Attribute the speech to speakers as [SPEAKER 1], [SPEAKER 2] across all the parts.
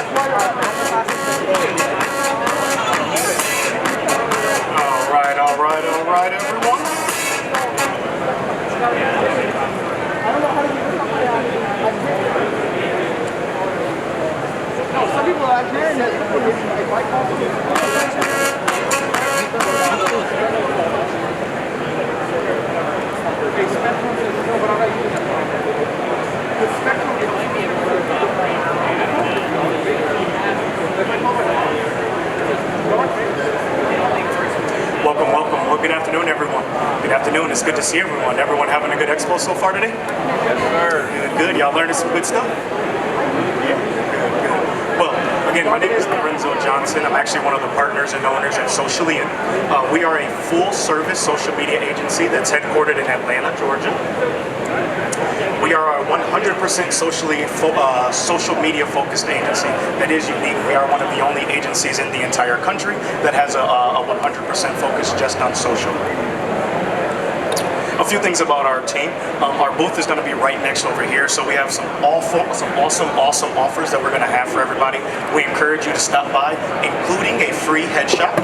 [SPEAKER 1] All right, everyone.
[SPEAKER 2] Some people are admitting that they like
[SPEAKER 1] Welcome, welcome. Well, good afternoon, everyone. Good afternoon. It's good to see everyone. Everyone having a good expo so far today?
[SPEAKER 3] Yes, sir.
[SPEAKER 1] Good. Y'all learning some good stuff? Yeah. Good. Well, again, my name is Lorenzo Johnson. I'm actually one of the partners and owners at Socially. We are a full-service social media agency that's headquartered in Atlanta, Georgia. We are a 100% social media focused agency that is unique. We are one of the only agencies in the entire country that has a 100% focus just on social. A few things about our team. Our booth is going to be right next over here, so we have some awesome offers that we're going to have for everybody. We encourage you to stop by, including a free headshot,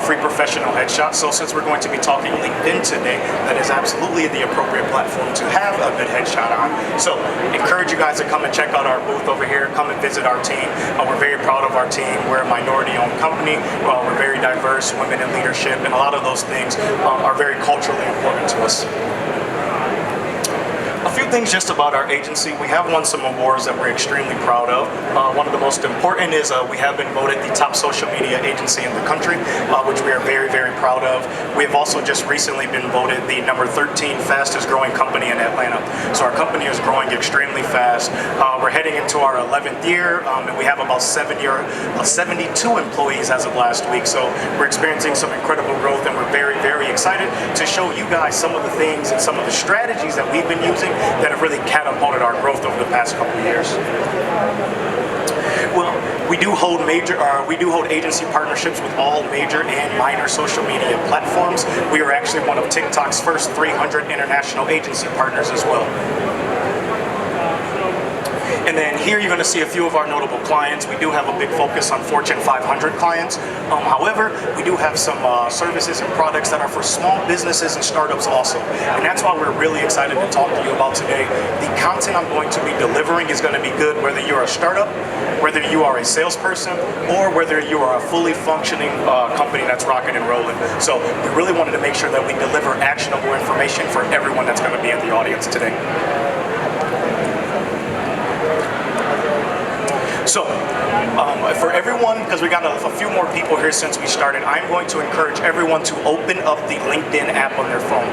[SPEAKER 1] free professional headshot. So since we're going to be talking LinkedIn today, that is absolutely the appropriate platform to have a good headshot on. So encourage you guys to come and check out our booth over here. Come and visit our team. We're very proud of our team. We're a minority-owned company. We're very diverse, women in leadership, and a lot of those things are very culturally important to us. A few things just about our agency. We have won some awards that we're extremely proud of. One of the most important is we have been voted the top social media agency in the country, which we are very, very proud of. We have also just recently been voted the number 13 fastest growing company in Atlanta. So our company is growing extremely fast. We're heading into our 11th year, and we have about 72 employees as of last week. So we're experiencing some incredible growth, and we're very, very excited to show you guys some of the things and some of the strategies that we've been using that have really catapulted our growth over the past couple of years. Well, we do hold agency partnerships with all major and minor social media platforms. We are actually one of TikTok's first 300 international agency partners as well. And then here you're going to see a few of our notable clients. We do have a big focus on Fortune 500 clients. However, we do have some services and products that are for small businesses and startups also. And that's why we're really excited to talk to you about today. The content I'm going to be delivering is going to be good whether you're a startup, whether you are a salesperson, or whether you are a fully functioning company that's rocking and rolling. So we really wanted to make sure that we deliver actionable information for everyone that's going to be in the audience today. So, for everyone, because we got a few more people here since we started, I'm going to encourage everyone to open up the LinkedIn app on their phone.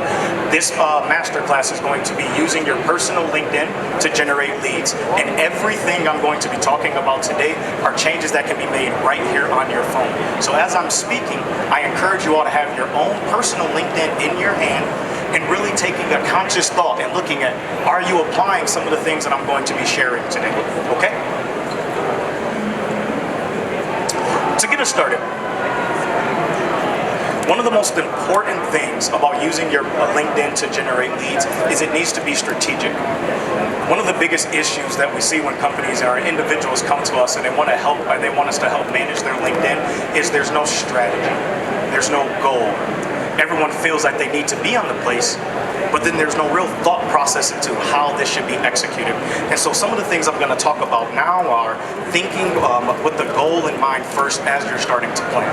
[SPEAKER 1] This masterclass is going to be using your personal LinkedIn to generate leads. And everything I'm going to be talking about today are changes that can be made right here on your phone. So as I'm speaking, I encourage you all to have your own personal LinkedIn in your hand and really taking a conscious thought and looking at, are you applying some of the things that I'm going to be sharing today? Okay? To get us started, one of the most important things about using your LinkedIn to generate leads is it needs to be strategic. One of the biggest issues that we see when companies or individuals come to us and they want us to help manage their LinkedIn is there's no strategy, there's no goal. Everyone feels like they need to be on the place, but then there's no real thought process into how this should be executed. And so some of the things I'm going to talk about now are thinking with the goal in mind first as you're starting to plan.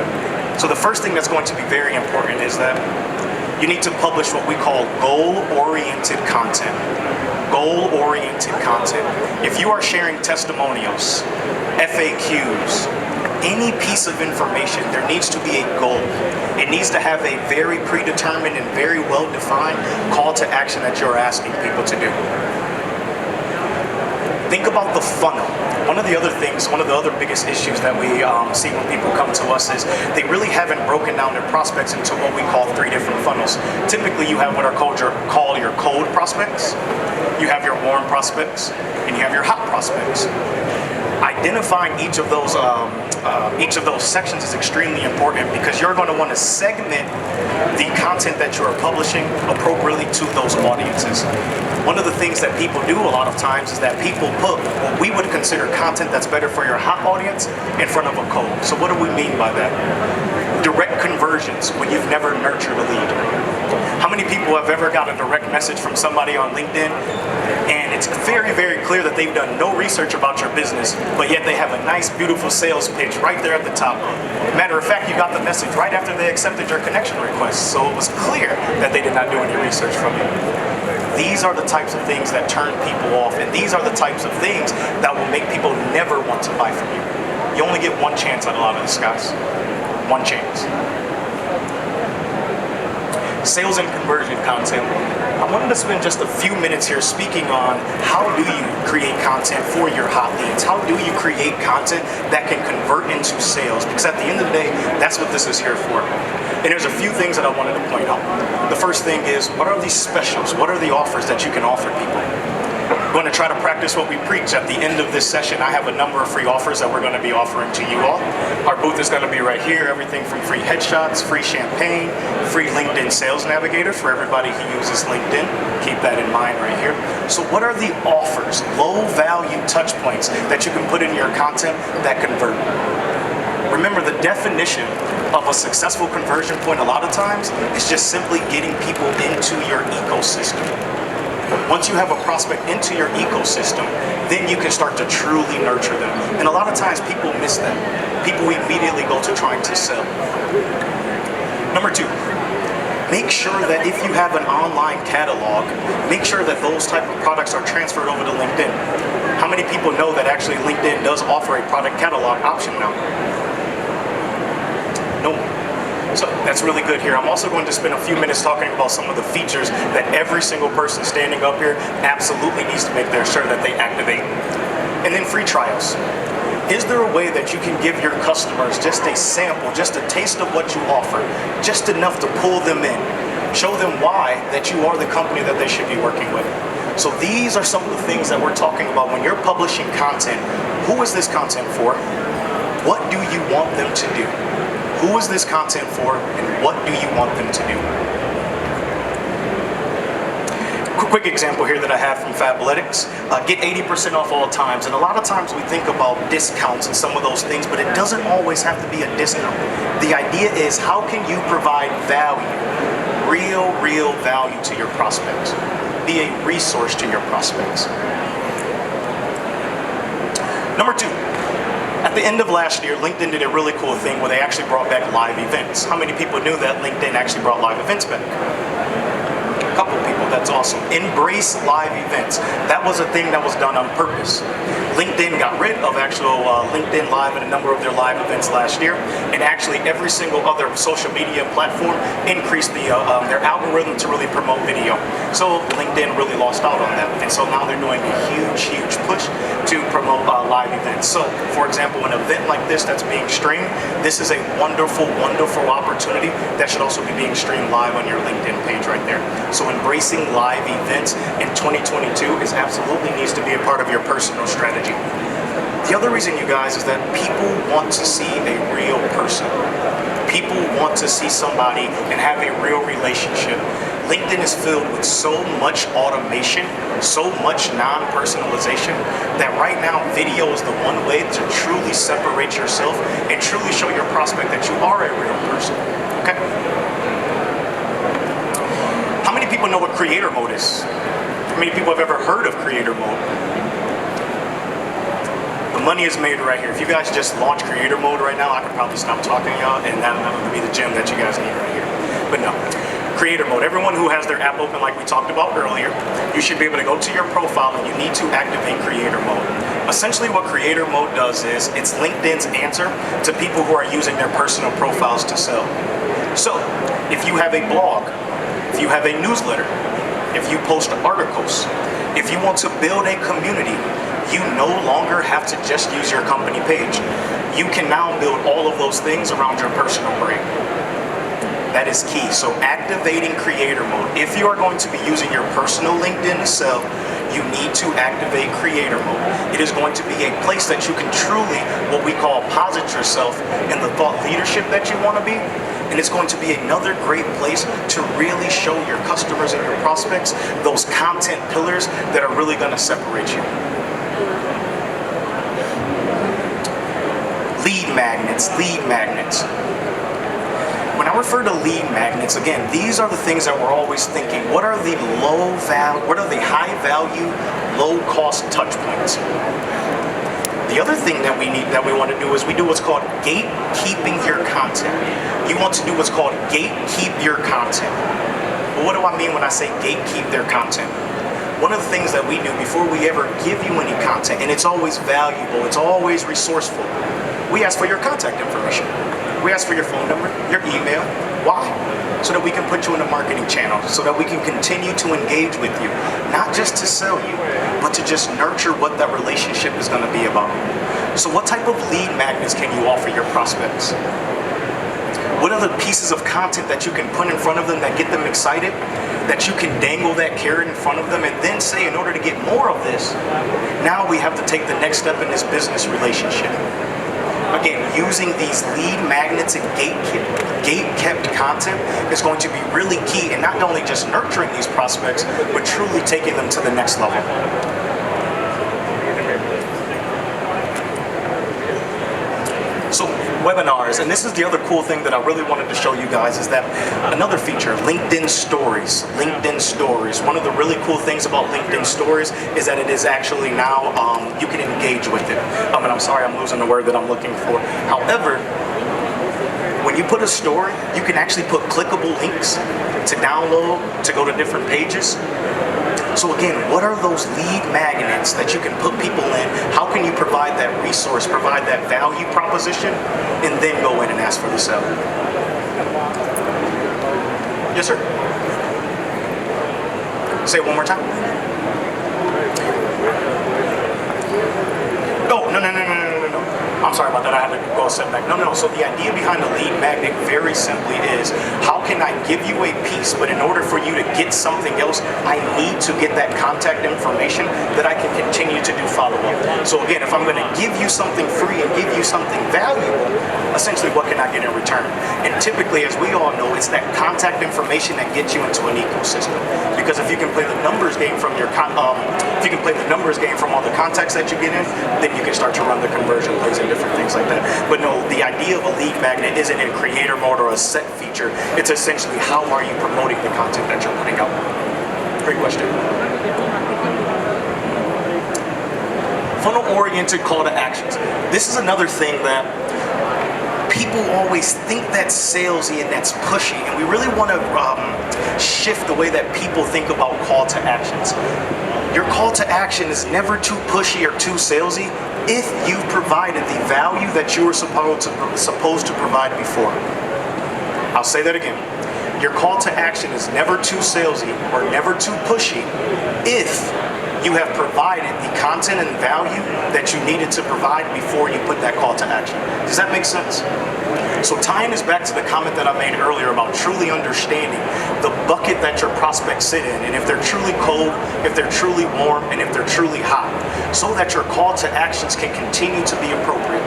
[SPEAKER 1] So the first thing that's going to be very important is that you need to publish what we call goal-oriented content. Goal-oriented content. If you are sharing testimonials, FAQs, any piece of information, there needs to be a goal. It needs to have a very predetermined and very well-defined call to action that you're asking people to do. Think about the funnel. One of the other biggest issues that we see when people come to us is they really haven't broken down their prospects into what we call 3 different funnels. Typically, you have what are called your cold prospects, you have your warm prospects, and you have your hot prospects. identifying each of those sections is extremely important, because you're going to want to segment the content that you are publishing appropriately to those audiences. One of the things that people do a lot of times is that people put what we would consider content that's better for your hot audience in front of a cold. So what do we mean by that? Direct conversions when you've never nurtured a lead. How many people have ever got a direct message from somebody on LinkedIn and it's very, very clear that they've done no research about your business, but yet they have a nice, beautiful sales pitch right there at the top? Matter of fact, you got the message right after they accepted your connection request, so it was clear that they did not do any research from you. These are the types of things that turn people off, and these are the types of things that will make people never want to buy from you. You only get one chance at a lot of this, guys. One chance. Sales and conversion content. I wanted to spend just a few minutes here speaking on how do you create content for your hot leads? How do you create content that can convert into sales? Because at the end of the day, that's what this is here for. And there's a few things that I wanted to point out. The first thing is, what are these specials? What are the offers that you can offer people? We're going to try to practice what we preach. At the end of this session, I have a number of free offers that we're going to be offering to you all. Our booth is going to be right here. Everything from free headshots, free champagne, free LinkedIn Sales Navigator for everybody who uses LinkedIn. Keep that in mind right here. So what are the offers, low value touch points that you can put in your content that convert? Remember, the definition of a successful conversion point a lot of times is just simply getting people into your ecosystem. Once you have a prospect into your ecosystem, then you can start to truly nurture them. And a lot of times people miss that. People immediately go to trying to sell. Number two, make sure that if you have an online catalog, make sure that those type of products are transferred over to LinkedIn. How many people know that actually LinkedIn does offer a product catalog option now? No. So that's really good here. I'm also going to spend a few minutes talking about some of the features that every single person standing up here absolutely needs to make sure that they activate. And then free trials. Is there a way that you can give your customers just a sample, just a taste of what you offer, just enough to pull them in, show them why that you are the company that they should be working with? So these are some of the things that we're talking about when you're publishing content. Who is this content for? What do you want them to do? Who is this content for, and what do you want them to do? Quick example here that I have from Fabletics. Get 80% off all times. And a lot of times we think about discounts and some of those things, but it doesn't always have to be a discount. The idea is, how can you provide value, real value to your prospects? Be a resource to your prospects. Number two. At the end of last year, LinkedIn did a really cool thing where they actually brought back live events. How many people knew that LinkedIn actually brought live events back? A couple people, that's awesome. Embrace live events. That was a thing that was done on purpose. LinkedIn got rid of actual LinkedIn Live and a number of their live events last year, and actually every single other social media platform increased their algorithm to really promote video. So LinkedIn really lost out on that, and so now they're doing a huge push to promote live events. So, for example, an event like this that's being streamed, this is a wonderful opportunity that should also be being streamed live on your LinkedIn page right there. So embracing live events in 2022 is absolutely needs to be a part of your personal strategy. The other reason, you guys, is that people want to see a real person. People want to see somebody and have a real relationship. LinkedIn is filled with so much automation, so much non-personalization, that right now video is the one way to truly separate yourself and truly show your prospect that you are a real person. Okay? How many people know what creator mode is? How many people have ever heard of creator mode? The money is made right here. If you guys just launch creator mode right now, I could probably stop talking to y'all, and that would be the gem that you guys need right here. But no. Creator mode. Everyone who has their app open, like we talked about earlier, you should be able to go to your profile and you need to activate creator mode. Essentially what creator mode does is, it's LinkedIn's answer to people who are using their personal profiles to sell. So, if you have a blog, if you have a newsletter, if you post articles, if you want to build a community, you no longer have to just use your company page. You can now build all of those things around your personal brand. That is key. So activating creator mode. If you are going to be using your personal LinkedIn to sell, you need to activate creator mode. It is going to be a place that you can truly, what we call, posit yourself in the thought leadership that you want to be. And it's going to be another great place to really show your customers and your prospects those content pillars that are really going to separate you. Lead magnets, lead magnets. When I refer to lead magnets, again, these are the things that we're always thinking. What are the high value, low cost touch points? The other thing that we want to do is we do what's called gatekeeping your content. You want to do what's called gatekeep your content. But what do I mean when I say gatekeep their content? One of the things that we do before we ever give you any content, and it's always valuable, it's always resourceful, we ask for your contact information. We ask for your phone number, your email. Why? So that we can put you in a marketing channel, so that we can continue to engage with you, not just to sell you, but to just nurture what that relationship is going to be about. So what type of lead magnets can you offer your prospects? What are the pieces of content that you can put in front of them that get them excited, that you can dangle that carrot in front of them and then say, in order to get more of this, now we have to take the next step in this business relationship. Again, using these lead magnets and gate-kept content is going to be really key in not only just nurturing these prospects, but truly taking them to the next level. So webinars, and this is the other cool thing that I really wanted to show you guys, is that another feature, LinkedIn Stories. LinkedIn Stories. One of the really cool things about LinkedIn Stories is that it is actually now, you can engage with it. And I'm sorry, I'm losing the word that I'm looking for. However, when you put a story, you can actually put clickable links to download, to go to different pages. So again, what are those lead magnets that you can put people in? How can you provide that resource, provide that value proposition, and then go in and ask for the sale? Yes, sir. Say it one more time. Oh, no. I'm sorry about that. I had to go a step back. No. So the idea behind the lead magnet very simply is, how can I give you a piece, but in order for you to get something else, I need to get that contact information that I can continue to do follow-up. So again, if I'm going to give you something free and give you something valuable, essentially what can I get in return? And typically, as we all know, it's that contact information that gets you into an ecosystem. Because if you can play the numbers game from all the contacts that you get in, then you can start to run the conversion plays and different things like that. But no, the idea of a lead magnet isn't in creator mode or a set feature. It's essentially, how are you promoting the content that you're putting out? Great question. Funnel-oriented call to actions. This is another thing that people always think that's salesy and that's pushy, and we really want to shift the way that people think about call to actions. Your call to action is never too pushy or too salesy if you've provided the value that you were supposed to provide before. I'll say that again. Your call to action is never too salesy or never too pushy if you have provided the content and value that you needed to provide before you put that call to action. Does that make sense? So tying this back to the comment that I made earlier about truly understanding the bucket that your prospects sit in, and if they're truly cold, if they're truly warm, and if they're truly hot, so that your call to actions can continue to be appropriate.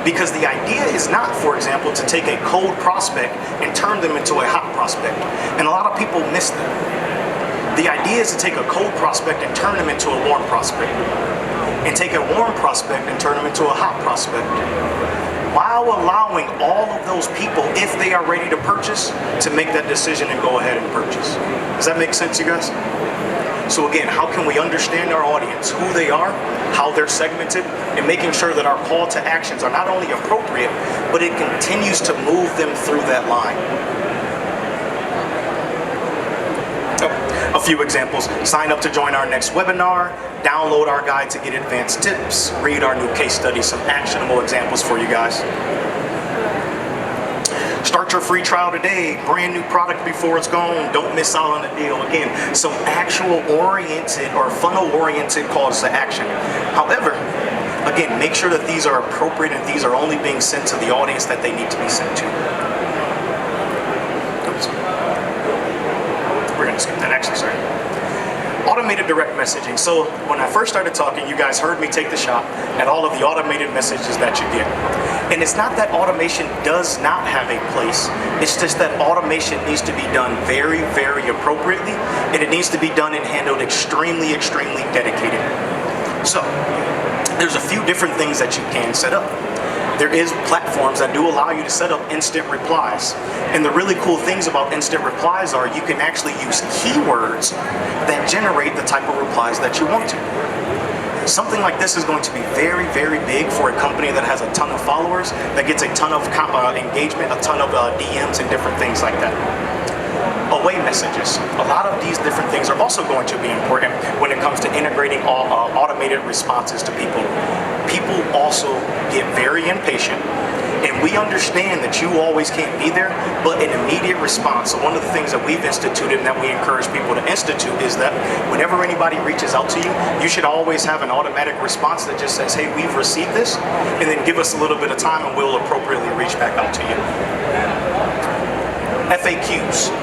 [SPEAKER 1] Because the idea is not, for example, to take a cold prospect and turn them into a hot prospect. And a lot of people miss that. The idea is to take a cold prospect and turn them into a warm prospect. And take a warm prospect and turn them into a hot prospect, while allowing all of those people, if they are ready to purchase, to make that decision and go ahead and purchase. Does that make sense, you guys? So again, how can we understand our audience, who they are, how they're segmented, and making sure that our call to actions are not only appropriate, but it continues to move them through that line. A few examples: sign up to join our next webinar, download our guide to get advanced tips, read our new case study, some actionable examples for you guys. Start your free trial today, brand new product before it's gone, don't miss out on the deal. Again, some actual oriented or funnel oriented calls to action. However, again, make sure that these are appropriate and these are only being sent to the audience that they need to be sent to. Oops. We're gonna skip that, actually, sorry. Automated direct messaging. So when I first started talking, you guys heard me take the shot at all of the automated messages that you get. And it's not that automation does not have a place. It's just that automation needs to be done very, very appropriately, and it needs to be done and handled extremely, extremely dedicated. So there's a few different things that you can set up. There is platforms that do allow you to set up instant replies. And the really cool things about instant replies are you can actually use keywords that generate the type of replies that you want to. Something like this is going to be very, very big for a company that has a ton of followers, that gets a ton of engagement, a ton of DMs and different things like that. Away messages. A lot of these different things are also going to be important when it comes to integrating automated responses to people. People also get very impatient, and we understand that you always can't be there, but an immediate response. So one of the things that we've instituted and that we encourage people to institute is that whenever anybody reaches out to you, you should always have an automatic response that just says, hey, we've received this, and then give us a little bit of time and we'll appropriately reach back out to you. FAQs.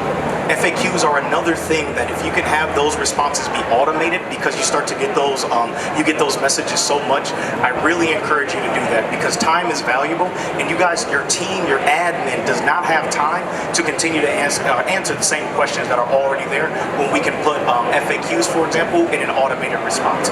[SPEAKER 1] FAQs are another thing that if you can have those responses be automated, because you start to get those, you get those messages so much, I really encourage you to do that, because time is valuable, and you guys, your team, your admin does not have time to continue to answer the same questions that are already there when we can put FAQs, for example, in an automated response.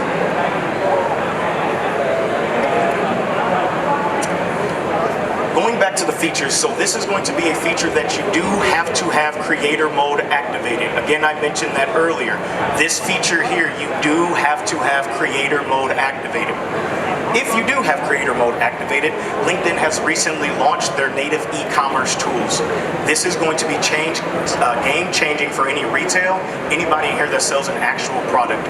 [SPEAKER 1] Going back to the features, so this is going to be a feature that you do have to have creator mode activated. Again, I mentioned that earlier. This feature here, you do have to have creator mode activated. If you do have creator mode activated, LinkedIn has recently launched their native e-commerce tools. This is going to be game-changing for any retail, anybody here that sells an actual product.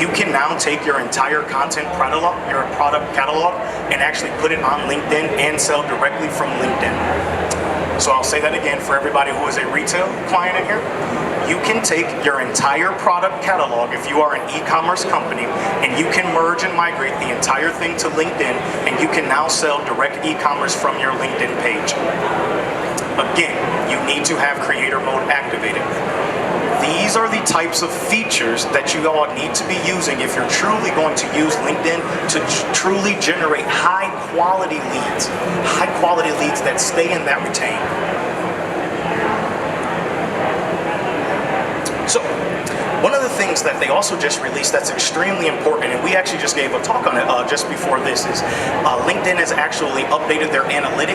[SPEAKER 1] You can now take your entire content catalog, your product catalog, and actually put it on LinkedIn and sell directly from LinkedIn. So I'll say that again for everybody who is a retail client in here. You can take your entire product catalog if you are an e-commerce company, and you can merge and migrate the entire thing to LinkedIn, and you can now sell direct e-commerce from your LinkedIn page. Again, you need to have creator mode activated. These are the types of features that you all need to be using if you're truly going to use LinkedIn to truly generate high quality leads that stay and that retain. So, one of the things that they also just released that's extremely important, and we actually just gave a talk on it just before this, is LinkedIn has actually updated their analytics